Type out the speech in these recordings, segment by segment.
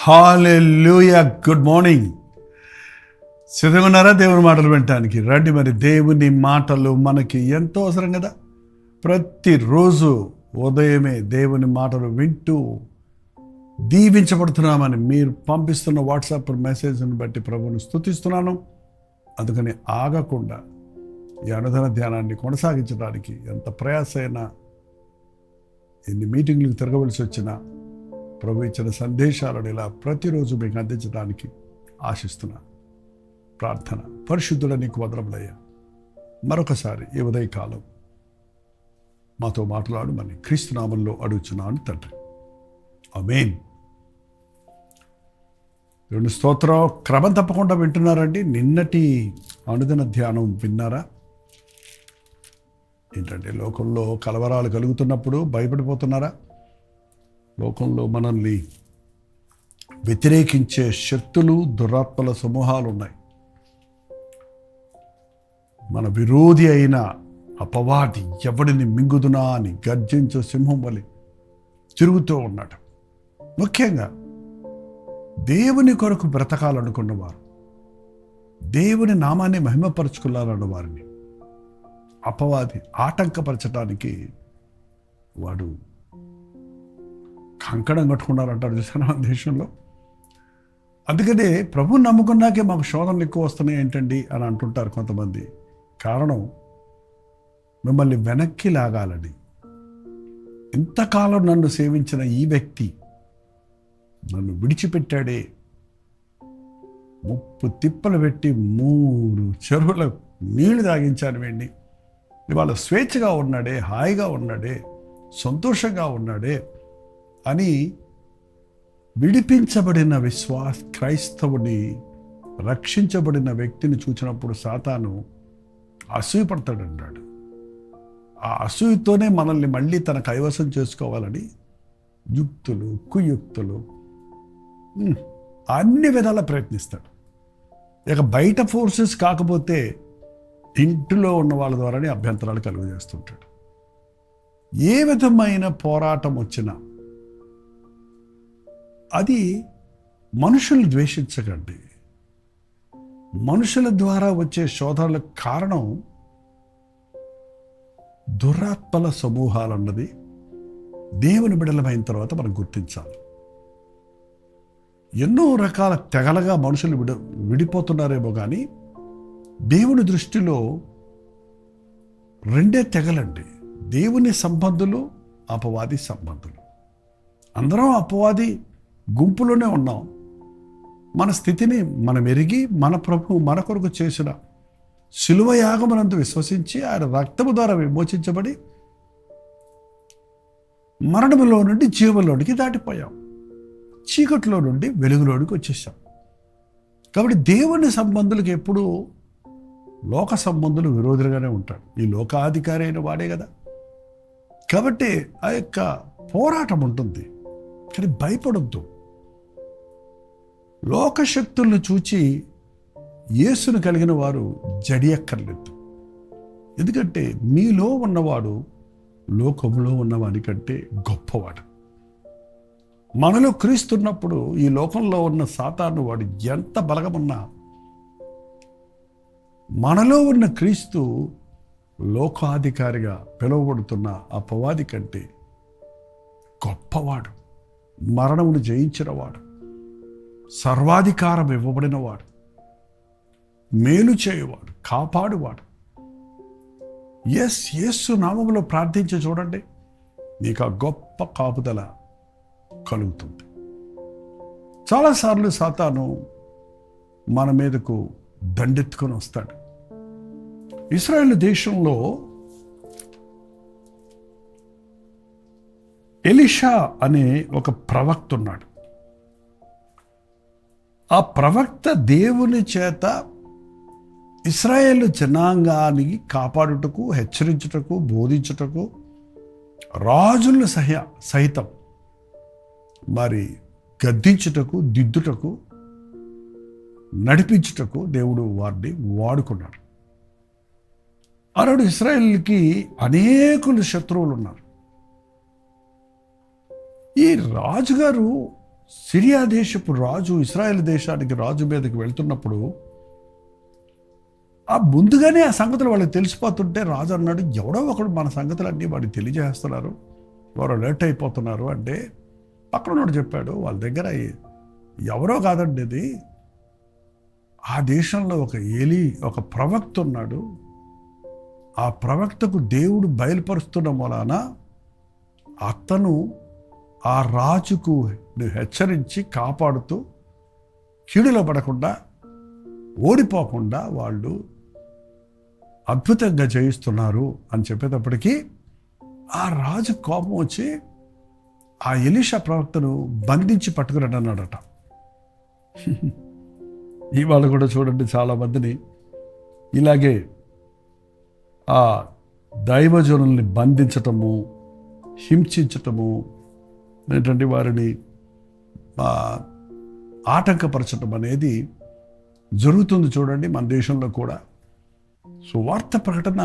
హల్లెలూయా. Good morning. సిద్ధంగా దేవుని మాటలు వినటానికి రండి. మరి దేవుని మాటలు మనకి ఎంతో అవసరం కదా. ప్రతిరోజు ఉదయమే దేవుని మాటలు వింటూ దీవించబడుతున్నామని మీరు పంపిస్తున్న వాట్సాప్ మెసేజ్ని బట్టి ప్రభువుని స్తుతిస్తున్నాను. అందుకని ఆగకుండా ఈ అనుదిన ధ్యానాన్ని కొనసాగించడానికి ఎంత ప్రయాసైనా, ఎన్ని మీటింగ్లకు తిరగవలసి వచ్చినా ప్రభు ఇచ్చిన సందేశాలను ఇలా ప్రతిరోజు మీకు అందించడానికి ఆశిస్తున్నాను. ప్రార్థన. పరిశుద్ధుడ నీకు వందనములయ్యా, మరొకసారి ఈ ఉదయకాలం మాతో మాట్లాడమని క్రీస్తు నామంలో అడుగుచున్నాను తండ్రి, ఆమేన్. రెండు స్తోత్రం క్రమం తప్పకుండా వింటున్నారండి. నిన్నటి అనుదిన ధ్యానం విన్నారా? ఏంటంటే లోకంలో కలవరాలు కలుగుతున్నప్పుడు భయపడిపోతున్నారా? లోకంలో మనల్ని వ్యతిరేకించే శక్తులు, దురాత్మల సమూహాలు ఉన్నాయి. మన విరోధి అయిన అపవాది ఎవడిని మింగుదునా అని గర్జించే సింహం వలె తిరుగుతూ ఉన్నాడు. ముఖ్యంగా దేవుని కొరకు బ్రతకాలనుకున్నవారు, దేవుని నామాన్ని మహిమపరచుకోవాలన్న వారిని అపవాది ఆటంకపరచడానికి వాడు కంకణం కట్టుకున్నారంటారు చూసాను మన దేశంలో. అందుకనే ప్రభుని నమ్ముకున్నాకే మాకు శోధనలు ఎక్కువ వస్తున్నాయి ఏంటండి అని అంటుంటారు కొంతమంది. కారణం మిమ్మల్ని వెనక్కి లాగాలని. ఇంతకాలం నన్ను సేవించిన ఈ వ్యక్తి నన్ను విడిచిపెట్టాడే, 30 తిప్పలు పెట్టి 3 చెరువుల నీళ్లు తాగించాను వెండి, ఇవాళ స్వేచ్ఛగా ఉన్నాడే, హాయిగా ఉన్నాడే, సంతోషంగా ఉన్నాడే అని విడిపించబడిన క్రైస్తవుని, రక్షించబడిన వ్యక్తిని చూసినప్పుడు సాతాను అసూయపడతాడన్నాడు. ఆ అసూయతోనే మనల్ని మళ్ళీ తన కైవసం చేసుకోవాలని యుక్తులు, కుయుక్తులు, అన్ని విధాలా ప్రయత్నిస్తాడు. ఇక బయట ఫోర్సెస్ కాకపోతే ఇంటిలో ఉన్న వాళ్ళ ద్వారానే అభ్యంతరాలు కలుగజేస్తుంటాడు. ఏ విధమైన పోరాటం వచ్చినా అది మనుషులు ద్వేషించకండి. మనుషుల ద్వారా వచ్చే శోధనలకు కారణం దురాత్మల సమూహాలన్నది దేవుని బిడ్డలమైన తర్వాత మనం గుర్తించాలి. ఎన్నో రకాల తెగలుగా మనుషులు విడిపోతున్నారేమో కానీ దేవుని దృష్టిలో 2 తెగలండి. దేవుని సంబంధులు, అపవాది సంబంధులు. అందరం అపవాది గుంపులోనే ఉన్నాం. మన స్థితిని మనం ఎరిగి మన ప్రభువు మన కొరకు చేసిన శిలువ యాగమునందు విశ్వసించి ఆయన రక్తము ద్వారా విమోచించబడి మరణములో నుండి జీవంలోనికి దాటిపోయాం. చీకటిలో నుండి వెలుగులోనికి వచ్చేసాం. కాబట్టి దేవుని సంబంధులకు ఎప్పుడూ లోక సంబంధులు విరోధులుగానే ఉంటారు. ఈ లోకాధికారి అయిన వాడే కదా. కాబట్టి ఆ యొక్క పోరాటం ఉంటుంది. కానీ భయపడొద్దు. లోకశక్తులను చూచి యేసును కలిగిన వారు జడియక్కర్లేదు. ఎందుకంటే మీలో ఉన్నవాడు లోకంలో ఉన్నవాడి కంటే గొప్పవాడు. మనలో క్రీస్తున్నప్పుడు ఈ లోకంలో ఉన్న సాతాను వాడు ఎంత బలగమున్నా, మనలో ఉన్న క్రీస్తు లోకాధికారిగా పిలువబడుతున్న అపవాది కంటే గొప్పవాడు, మరణమును జయించినవాడు, సర్వాధికారం ఇవ్వబడినవాడు, మేలు చేయువాడు, కాపాడువాడు. యేసు నామములో ప్రార్థించి చూడండి, నీకు ఆ గొప్ప కాపుదల కలుగుతుంది. చాలాసార్లు సాతాను మన మీదకు దండెత్తుకొని వస్తాడు. ఇశ్రాయేలు దేశంలో ఎలీషా అనే ఒక ప్రవక్త ఉన్నాడు. ఆ ప్రవక్త దేవుని చేత ఇశ్రాయేలు జనాంగానికి కాపాడుటకు, హెచ్చరించుటకు, బోధించుటకు, రాజులను సహితం మరి గద్దించుటకు, దిద్దుటకు, నడిపించుటకు దేవుడు వారిని వాడుకున్నాడు. ఆనాడు ఇశ్రాయేలుకి అనేకులు శత్రువులు ఉన్నారు. ఈ రాజుగారు సిరియా దేశపు రాజు ఇశ్రాయేల్ దేశానికి రాజు మీదకి వెళ్తున్నప్పుడు ఆ ముందుగానే ఆ సంగతులు వాళ్ళకి తెలిసిపోతుంటే రాజు అన్నాడు, ఎవడో ఒకడు మన సంగతులన్నీ వాడికి తెలియజేస్తున్నారు, వారు అలర్ట్ అయిపోతున్నారు అంటే పక్కనోడు చెప్పాడు, వాళ్ళ దగ్గర ఎవరో కాదండి ఇది, ఆ దేశంలో ఒక ప్రవక్త ఉన్నాడు, ఆ ప్రవక్తకు దేవుడు బయలుపరుస్తున్న మూలాన అతను ఆ రాజుకు హెచ్చరించి కాపాడుతూ కీడులో పడకుండా ఓడిపోకుండా వాళ్ళు అద్భుతంగా జయిస్తున్నారు అని చెప్పేటప్పటికీ ఆ రాజు కోపం వచ్చి ఆ ఎలీషా ప్రవక్తను బంధించి పట్టుకురండి అన్నాడట. ఇవాళ కూడా చూడండి చాలామందిని ఇలాగే ఆ దైవజనుల్ని బంధించటము, హింసించటము, ఏంటంటే వారిని ఆటంకపరచటం అనేది జరుగుతుంది చూడండి మన దేశంలో కూడా. సువార్త ప్రకటన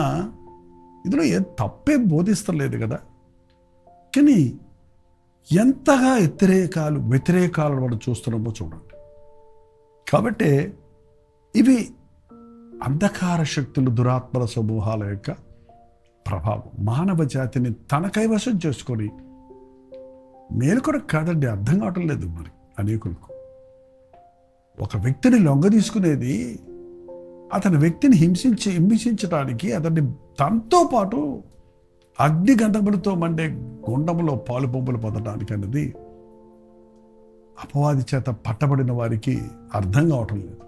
ఇందులో తప్పేం బోధిస్తలేదు కదా, కానీ ఎంతగా వ్యతిరేకాలు మనం చూస్తున్నామో చూడండి. కాబట్టి ఇవి అంధకార శక్తులు, దురాత్మల సమూహాల యొక్క ప్రభావం మానవ జాతిని తన కైవశం చేసుకొని మేలుకొరకు కాదండి, అర్థం కావటం లేదు మరి అనేకులకు. ఒక వ్యక్తిని లొంగ తీసుకునేది అతని వ్యక్తిని హింసించడానికి, అతన్ని తనతో పాటు అగ్ని గంధములతో మండే గుండంలో పాలు పంపులు పొందడానికి అన్నది అపవాది చేత పట్టబడిన వారికి అర్థం కావటం లేదు.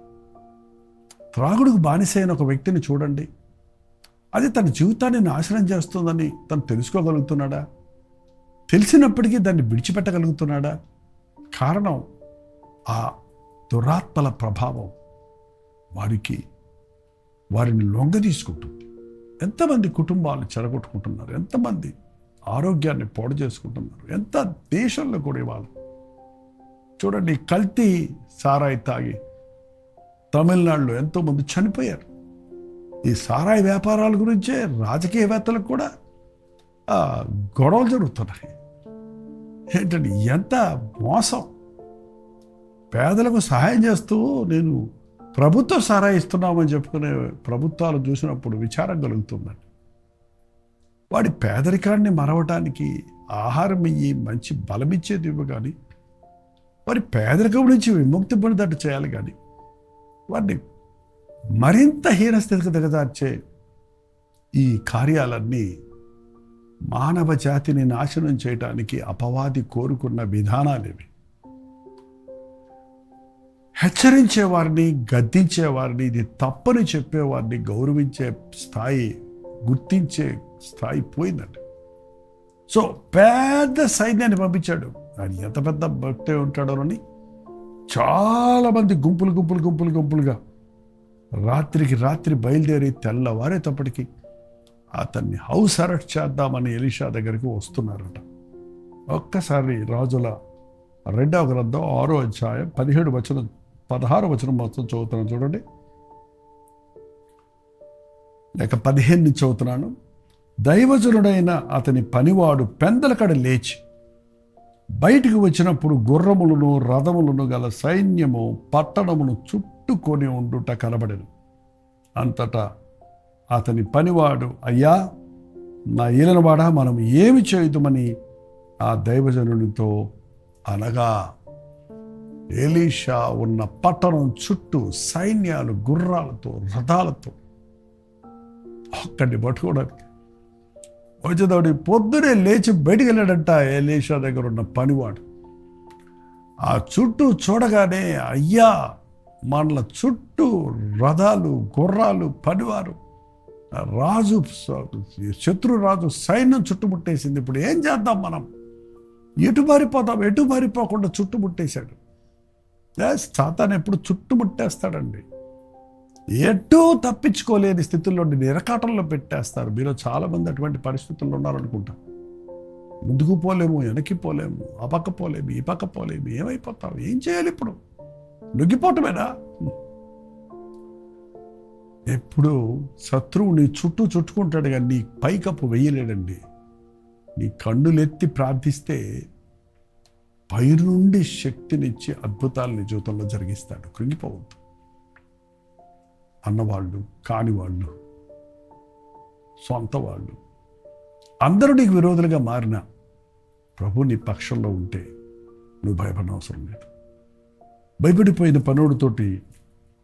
త్రాగుడుకు బానిసైన ఒక వ్యక్తిని చూడండి, అది తన జీవితాన్ని నాశనం చేస్తుందని తను తెలుసుకోగలుగుతున్నాడా? తెలిసినప్పటికీ దాన్ని విడిచిపెట్టగలుగుతున్నాడా? కారణం ఆ దురాత్మల ప్రభావం వారిని లొంగ తీసుకుంటుంది. ఎంతమంది కుటుంబాలు చెడగొట్టుకుంటున్నారు, ఎంతమంది ఆరోగ్యాన్ని పాడు చేసుకుంటున్నారు, ఎంత దేశంలో కూడా వాళ్ళు చూడండి. కల్తీ సారాయి తాగి తమిళనాడులో ఎంతోమంది చనిపోయారు. ఈ సారాయి వ్యాపారాల గురించే రాజకీయవేత్తలకు కూడా గొడవలు జరుగుతున్నాయి. ఏంటంటే ఎంత మోసం. పేదలకు సహాయం చేస్తూ నేను ప్రభుత్వం సారాయి ఇస్తున్నామని చెప్పుకునే ప్రభుత్వాలు చూసినప్పుడు విచారం కలుగుతుందండి. వాడి పేదరికాన్ని మరవటానికి ఆహారం ఇయ్యి మంచి బలమిచ్చేది ఇవ్వ కానీ, వారి పేదరికం నుంచి విముక్తి పొందేటట్టు చేయాలి కానీ, వాడిని మరింత హీనస్థితికి దిగజార్చే ఈ కార్యాలన్నీ మానవ జాతిని నాశనం చేయటానికి అపవాది కోరుకున్న విధానాలేవి. హెచ్చరించేవారిని, గద్దించేవారిని, ఇది తప్పని చెప్పేవారిని గౌరవించే స్థాయి, గుర్తించే స్థాయి పోయిందండి. సో పెద్ద సైన్యాన్ని పంపించాడు. ఆయన ఎంత పెద్ద భక్తి ఉంటాడోనని చాలామంది గుంపులుగా రాత్రికి రాత్రి బయలుదేరి తెల్లవారేటప్పటికి అతన్ని హౌస్ అరెస్ట్ చేద్దామని ఎలీషా దగ్గరికి వస్తున్నారట. ఒక్కసారి రాజుల 2వ గ్రంథం 6వ అధ్యాయం 16వ వచనం మొత్తం చదువుతున్నాను చూడండి, లేక 15 నుంచి చదువుతున్నాను. దైవజనుడైన అతని పనివాడు పెందలకడ లేచి బయటికి వచ్చినప్పుడు గుర్రములను రథములను గల సైన్యము పట్టణమును చుట్టుకొని ఉండుట కనబడెను. అంతటా అతని పనివాడు, అయ్యా నా ఏలినవాడా, మనం ఏమి చేయుదుమని ఆ దైవజనునితో అనగా, ఎలీషా ఉన్న పట్టణం చుట్టూ సైన్యాలు గుర్రాలతో రథాలతో ఒక్కడిని పట్టుకోవడానికి వచ్చేదాడు. పొద్దునే లేచి బయటికి వెళ్ళాడంట ఎలీషా దగ్గర ఉన్న పనివాడు. ఆ చుట్టూ చూడగానే, అయ్యా మనల చుట్టూ రథాలు, గుర్రాలు, పనివారు, శత్రురాజు సైన్యం చుట్టుముట్టేసింది. ఇప్పుడు ఏం చేద్దాం మనం? ఎటు పారిపోకుండా చుట్టుముట్టేశాడు. సాతాను ఎప్పుడు చుట్టుముట్టేస్తాడండి. ఎటూ తప్పించుకోలేని స్థితుల్లో నిరకాటంలో పెట్టేస్తారు. మీరు చాలామంది అటువంటి పరిస్థితుల్లో ఉన్నారనుకుంటా. ముందుకు పోలేము, వెనక్కి పోలేము, ఆ పక్క పోలేము, ఈ పక్క పోలేము, ఏమైపోతాం? ఏం చేయాలి ఇప్పుడు? లొంగిపోవటమేనా? ఎప్పుడు శత్రువు నీ చుట్టూ చుట్టుకుంటాడు కానీ నీ పైకప్పు వేయలేడండి. నీ కన్నులెత్తి ప్రార్థిస్తే పైనుండి శక్తినిచ్చి అద్భుతాలు నీ జీవితంలో జరిగిస్తాడు. కృంగిపోవద్దు. అన్నవాళ్ళు, కానివాళ్ళు, సొంత వాళ్ళు అందరూ నీకు విరోధులుగా మారినా ప్రభు నీ పక్షంలో ఉంటే నువ్వు భయపడనవసరం లేదు. భయపడిపోయిన పనుడితోటి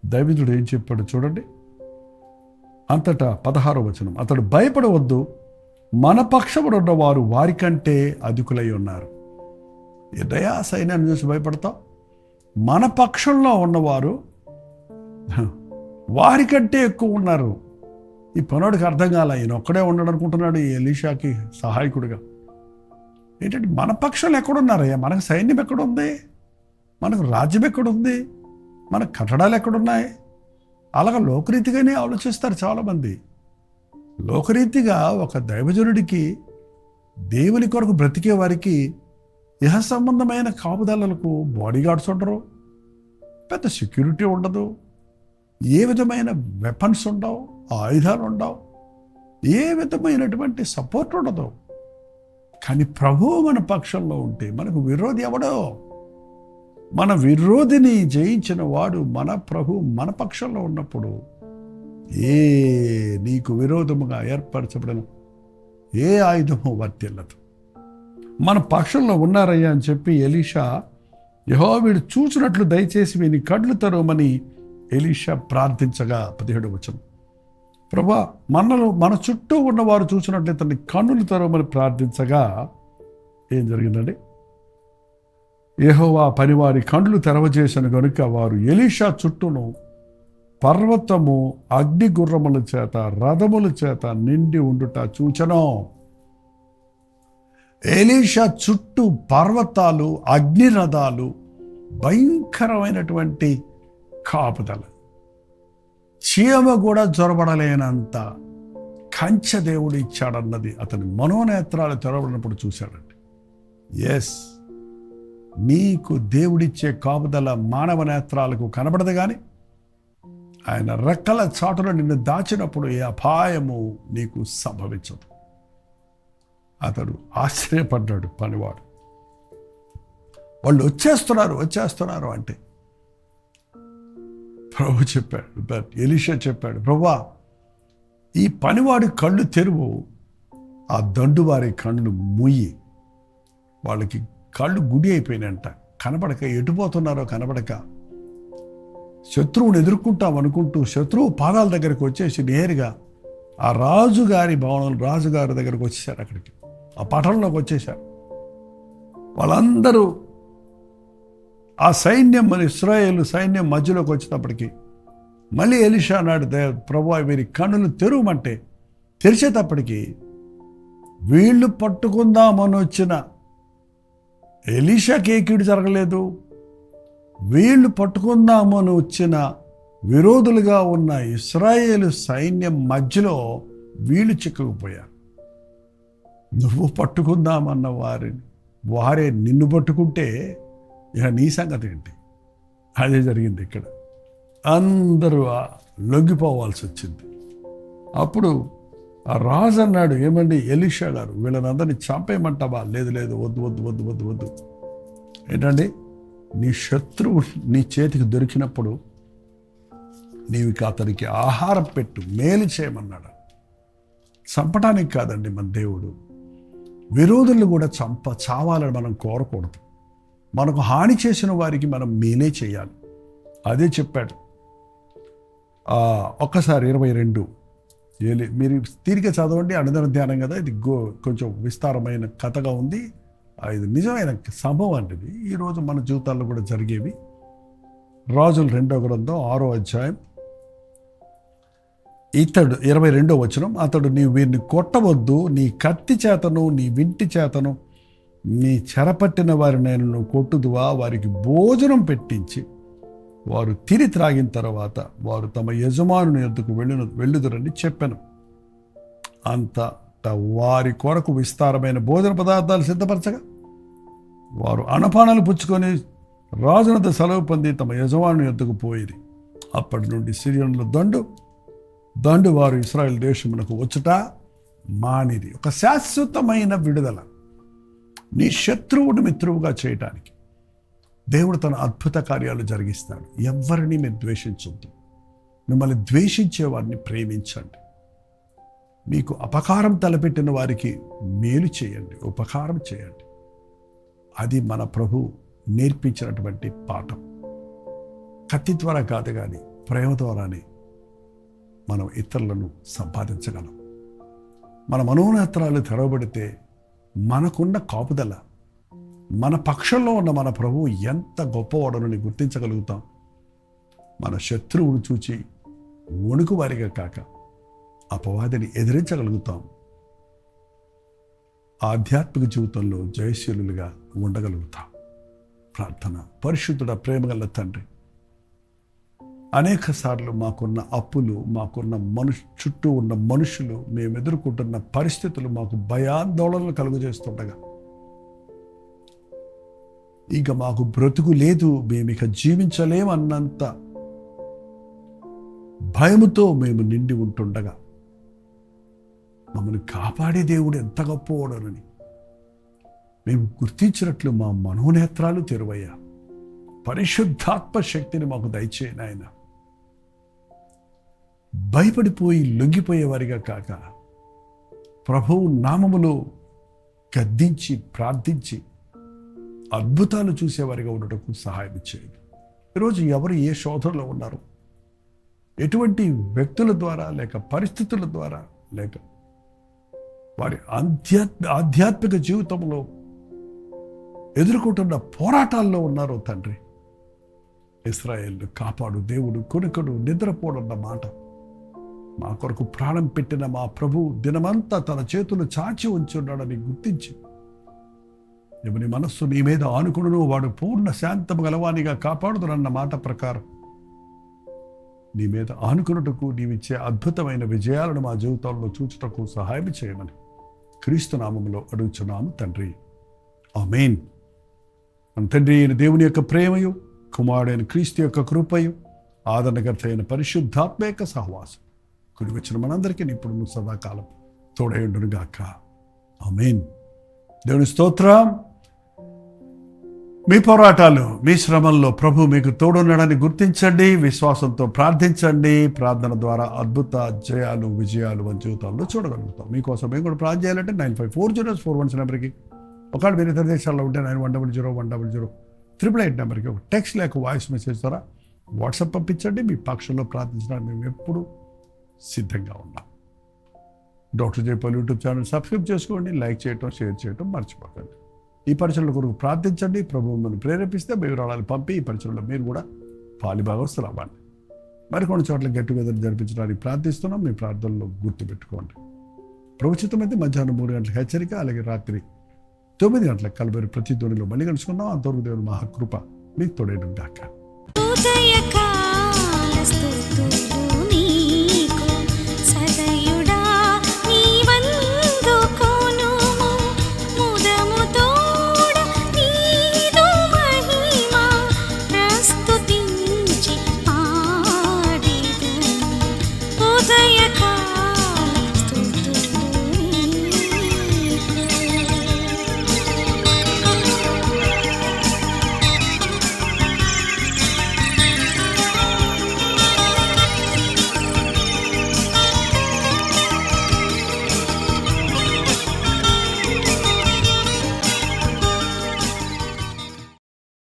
దైవజుడు ఏం చెప్పాడు చూడండి. అంతటా 16వ వచనం, అతడు భయపడవద్దు, మన పక్షమున ఉన్నవారు వారికంటే అధికులై ఉన్నారు. ఎదయా సైన్యాన్ని చూసి భయపడతావు? మన పక్షంలో ఉన్నవారు వారికంటే ఎక్కువ ఉన్నారు. ఈ పనుడికి అర్థం కాల, ఈయన ఒక్కడే ఉన్నాడు అనుకుంటున్నాడు ఈ ఎలీషాకి సహాయకుడిగా. ఏంటంటే మన పక్షంలో ఎక్కడున్నారయ్యా? మనకు సైన్యం ఎక్కడుంది? మనకు రాజ్యం ఎక్కడుంది? మన కట్టడాలు ఎక్కడున్నాయి? అలాగ లోకరీతిగానే ఆలోచిస్తారు చాలామంది. లోకరీతిగా ఒక దైవజనుడికి, దేవుని కొరకు బ్రతికే వారికి ఇహ సంబంధమైన కాపుదలలకు బాడీగార్డ్స్ ఉండరు, పెద్ద సెక్యూరిటీ ఉండదు, ఏ విధమైన వెపన్స్ ఉండవు, ఆయుధాలు ఉండవు, ఏ విధమైనటువంటి సపోర్ట్ ఉండదు. కానీ ప్రభువు మన పక్షంలో ఉంటే మనకు విరోధి ఎవడో? మన విరోధిని జయించిన వాడు మన ప్రభు మన పక్షంలో ఉన్నప్పుడు నీకు విరోధముగా ఏర్పరచబడిన ఏ ఆయుధము వర్తిల్లదు. మన పక్షంలో ఉన్నారయ్యా అని చెప్పి ఎలీషా, యెహోవా వీడు చూచినట్లు దయచేసి వీని కళ్ళు తెరవమని ఎలీషా ప్రార్థించగా 17వ వచనం, ప్రభా మన చుట్టూ ఉన్నవారు చూసినట్లు ఇతన్ని కన్నులు తెరవమని ప్రార్థించగా ఏం జరిగిందండి? యెహోవా పనివారి కండ్లు తెరవజేసిన గనుక వారు ఎలీషా చుట్టూను పర్వతము అగ్ని గుర్రముల చేత రథముల చేత నిండి ఉండుట చూచెను. ఎలీషా చుట్టూ పర్వతాలు, అగ్ని రథాలు, భయంకరమైనటువంటి కాపుదల, చీమ కూడా జొరబడలేనంత కంచె దేవుడు ఇచ్చాడన్నది అతని మనోనేత్రాలు తెరవబడినప్పుడు చూశాడండి. ఎస్, నీకు దేవుడిచ్చే కాపుదల మానవ నేత్రాలకు కనబడదు, కానీ ఆయన రెక్కల చాటున నిన్ను దాచినప్పుడు ఏ అపాయము నీకు సంభవించదు. అతడు ఆశ్చర్యపడ్డాడు. పనివాడు వాళ్ళు వచ్చేస్తున్నారు అంటే ప్రభు చెప్పాడు, ఎలీషా చెప్పాడు, ప్రభువా ఈ పనివాడి కళ్ళు తెరువు, ఆ దండు వారి కళ్ళు ముయ్యి. వాళ్ళకి కళ్ళు గుడి అయిపోయినంట, కనబడక, ఎటుపోతున్నారో కనబడక, శత్రువుని ఎదుర్కొంటాం అనుకుంటూ శత్రువు పాదాల దగ్గరికి వచ్చేసి నేరుగా ఆ రాజుగారి భవనం, రాజుగారి దగ్గరకు వచ్చేసారు. అక్కడికి ఆ పట్టణంలోకి వచ్చేసారు. వాళ్ళందరూ ఆ సైన్యం, మన ఇశ్రాయేలు సైన్యం మధ్యలోకి వచ్చేటప్పటికి మళ్ళీ ఎలీషా అన్నాడు, ప్రభువా వీరి కన్నులు తెరవమంటే తెరిచేటప్పటికి వీళ్ళు పట్టుకుందామని వచ్చిన ఎలీషాకి ఏ కీడు జరగలేదు. వీళ్ళు పట్టుకుందామని వచ్చిన విరోధులుగా ఉన్న ఇశ్రాయేలు సైన్యం మధ్యలో వీళ్ళు చిక్కుకుపోయారు. నువ్వు పట్టుకుందామన్న వారే నిన్ను పట్టుకుంటే ఇక నీ సంగతి ఏంటి? అదే జరిగింది ఇక్కడ. అందరూ లొంగిపోవాల్సి వచ్చింది. అప్పుడు ఆ రాజు అన్నాడు, ఏమండి ఎలీషా గారు, వీళ్ళనందరినీ చంపేయమంటావా? లేదు, వద్దు. ఏంటండి, నీ శత్రువు నీ చేతికి దొరికినప్పుడు నీవు అతనికి ఆహారం పెట్టు, మేలు చేయమన్నాడు. చంపడానికి కాదండి మన దేవుడు. విరోధులను కూడా చావాలని మనం కోరకూడదు. మనకు హాని చేసిన వారికి మనం మేలే చేయాలి. అదే చెప్పాడు. ఒక్కసారి 22 మీరు తిరిగి చదవండి, అనుదిన ధ్యానం కదా, ఇది కొంచెం విస్తారమైన కథగా ఉంది. ఇది నిజమైన సంభవం అండి. ఇది ఈరోజు మన జీవితాల్లో కూడా జరిగేవి. రాజుల 2వ గ్రంథం 6వ అధ్యాయం ఇతడు 22వ వచనం, అతడు నీవు వీరిని కొట్టవద్దు, నీ కత్తి చేతను నీ వింటి చేతను నీ చెరపట్టిన వారిని నువ్వు కొట్టుదువా, వారికి భోజనం పెట్టించి వారు తిని త్రాగిన తర్వాత వారు తమ యజమానుని యొద్దకు వెళ్ళుదురని చెప్పాను. అంత వారి కొరకు విస్తారమైన భోజన పదార్థాలు సిద్ధపరచగా వారు అన్నపానాలు పుచ్చుకొని రాజునద్ద సెలవు పొంది తమ యజమానుని యొద్దకు పోయిరి. అప్పటి నుండి సిరియనుల దండు వారు ఇశ్రాయేలు దేశమునకు వచ్చుట మానిది. ఒక శాశ్వతమైన విడుదల, నీ శత్రువుని మిత్రువుగా చేయటానికి. దేవుడు తన అద్భుత కార్యాలు జరిగిస్తాడు. ఎవరిని మీరు ద్వేషించొద్దు. మిమ్మల్ని ద్వేషించే వారిని ప్రేమించండి. మీకు అపకారం తలపెట్టిన వారికి మేలు చేయండి, ఉపకారం చేయండి. అది మన ప్రభు నేర్పించినటువంటి పాఠం. కత్తి ద్వారా కాదు కానీ ప్రేమ ద్వారానే మనం ఇతరులను సంపాదించగలం. మన మనోనేత్రాలు తెరవబడితే మనకున్న కాపుదల, మన పక్షంలో ఉన్న మన ప్రభువు ఎంత గొప్పవాడనని గుర్తించగలుగుతాం. మన శత్రువును చూచి వణుకు వారిగా కాక అపవాదిని ఎదిరించగలుగుతాం. ఆధ్యాత్మిక జీవితంలో జయశీలులుగా ఉండగలుగుతాం. ప్రార్థన. పరిశుద్ధుడ, ప్రేమగల తండ్రి, అనేక సార్లు మాకున్న అప్పులు, మాకున్న చుట్టూ ఉన్న మనుషులు, మేము ఎదుర్కొంటున్న పరిస్థితులు మాకు భయాందోళనలు కలుగజేస్తుండగా, ఇక మాకు బ్రతుకు లేదు, మేమిక జీవించలేమన్నంత భయముతో మేము నిండి ఉంటుండగా మమ్మల్ని కాపాడే దేవుడు ఎంత గొప్పవాడనని మేము గుర్తించినట్లు మా మనోనేత్రాలు తెరువయ్యా. పరిశుద్ధాత్మ శక్తిని మాకు దయచేయి నాయన. భయపడిపోయి లొంగిపోయేవారిగా కాక ప్రభువు నామములో గద్దించి ప్రార్థించి అద్భుతాలు చూసేవారిగా ఉండటకు సహాయం చేయండి. ఈరోజు ఎవరు ఏ శోధనలో ఉన్నారు, ఎటువంటి వ్యక్తుల ద్వారా లేక పరిస్థితుల ద్వారా లేక వారి ఆధ్యాత్మిక జీవితంలో ఎదుర్కొంటున్న పోరాటాల్లో ఉన్నారో తండ్రి, ఇశ్రాయేలును కాపాడు. దేవుడు కొనుకడు నిద్రపోడన్న మాట మా కొరకు ప్రాణం పెట్టిన మా ప్రభు దినమంతా తన చేతులు చాచి ఉంచున్నాడని గుర్తించి, ఎవని మనస్సు నీ మీద ఆనుకును వాడు పూర్ణ శాంతము గలవానిగా కాపాడుతున్న మాట ప్రకారం నీ మీద ఆనుకున్నటకు నీవిచ్చే అద్భుతమైన విజయాలను మా జీవితాల్లో చూచుటకు సహాయం చేయమని క్రీస్తు నామములో అడుగుచున్నాము తండ్రి. ఆమేన్. మన తండ్రి అయిన దేవుని యొక్క ప్రేమయు, కుమారుడైన క్రీస్తు యొక్క కృపయు, ఆదరణకర్త అయిన పరిశుద్ధాత్మ యొక్క సహవాసం కుడి వచ్చిన మనందరికీ ఇప్పుడు సదాకాలం తోడైండును గాక. ఆమేన్. దేవుని స్తోత్రం. మీ పోరాటాలు, మీ శ్రమల్లో ప్రభు మీకు తోడున్నాడని గుర్తించండి. విశ్వాసంతో ప్రార్థించండి. ప్రార్థన ద్వారా అద్భుత జయాలు, విజయాలు మన జీవితాల్లో చూడగలుగుతాం. మీకోసం మేము కూడా ప్రార్థన చేయాలంటే 95400417 నెంబర్కి, ఒకవేళ మీరు ఇతర దేశాల్లో ఉంటే 91001808 నెంబర్కి ఒక టెక్స్ట్ లేక వాయిస్ మెసేజ్ ద్వారా వాట్సాప్ పంపించండి. మీ పక్షంలో ప్రార్థించడానికి మేము ఎప్పుడు సిద్ధంగా ఉన్నాం. Doctor Jaipal YouTube channel subscribe చేసుకోండి. లైక్ చేయటం, షేర్ చేయటం మర్చిపోకండి. ఈ పరిచయల కొరకు ప్రార్థించండి. ప్రభువు మిమ్మల్ని ప్రేరేపిస్తే వివరాలు పంపి ఈ పరిచయలో మీరు కూడా పాలిభాగస్తులు అవ్వండి. మరికొన్ని చోట్ల గెట్ టుగెదర్ జరిపించడానికి ప్రార్థిస్తున్నాం. మీ ప్రార్థనలో గుర్తుపెట్టుకోండి. ప్రభుత్వమైతే మధ్యాహ్నం 3 గంటలకు హెచ్చరిక, అలాగే రాత్రి 9 గంటలకు కలబరి ప్రతి ధ్వనిలో మళ్ళీ కలుసుకుందాం. అంతవరకు దేవుని మహాకృప మీకు తోడేయడం గాక.